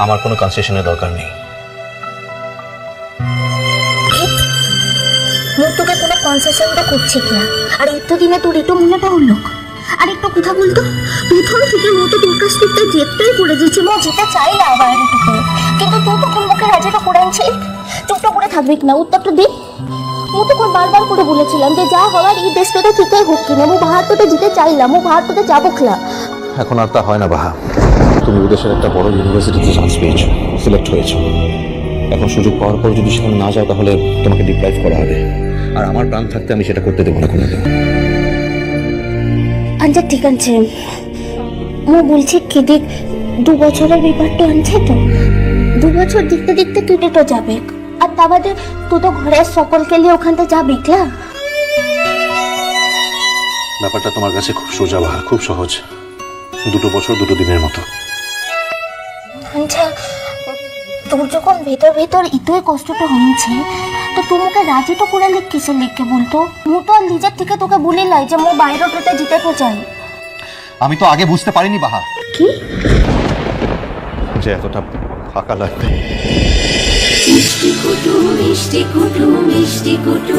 আমার কোনো কনসেশনের দরকার নেই। তোকে কোনো কনসেশনটা করছে কিনা? আর এতদিনে তোর একটু মনেটা হলো। আর একটু কথা বলতো, প্রথম থেকে মতো তোর কাছ থেকে জেদটাই করে দিয়েছে, মা যেতে চাই না বাইরে টুকু, কিন্তু তুই তো কোন মুখে রাজিটা করে আনছিস। চুপটা করে থাকবি না, উত্তরটা দে। মু তো বারবার করে বলেছিলাম যে যা হওয়ার এই দেশটাতে ঠিকই হোক কিনা, মু ভারততে যেতে চাইলাম, মু ভারততে যাবো খেলা। এখন আর তা হয় না বাহা। তুমি বিদেশের একটা বড় ইউনিভার্সিটিতে চান্স পেয়েছো, সিলেক্ট হয়েছো। এখন সুযোগ পাওয়ার পর যদি সেখানে না যাও তাহলে তোমাকে ডিপ্রাইভ করা হবে, আর আমার প্রাণ থাকতে আমি সেটা করতে দেবো না কোনোদিন। আচ্ছা ঠিক আছে, মু বলছি কি দেখ, 2 বছরের ব্যাপারটা আনছে তো, 2 বছর দেখতে দেখতে কেটে তো যাবে। আর তা বাদে তুই তো ঘরের সকলকে নিয়ে ওখানটা যাবি ক্লা। ব্যাপারটা তোমার কাছে খুব সোজা বাহা, খুব সহজ। 2 বছর 2 দিনের মতো। আচ্ছা তোর যখন ভেতর ভেতর এতই কষ্টটা হয়েছে, তো তোমাকে রাজি তো করে কিসের লিখকে বলতো? মু তো আর নিজের থেকে তোকে বলে লাই যে মু বাইরেটাতে জিতে তো চাই। আমি তো আগে বুঝতে পারিনি বাহা কি যে এতটা ফাঁকা লাগবে। মিষ্টি কুটু মিষ্টি কুটু মিষ্টি কুটু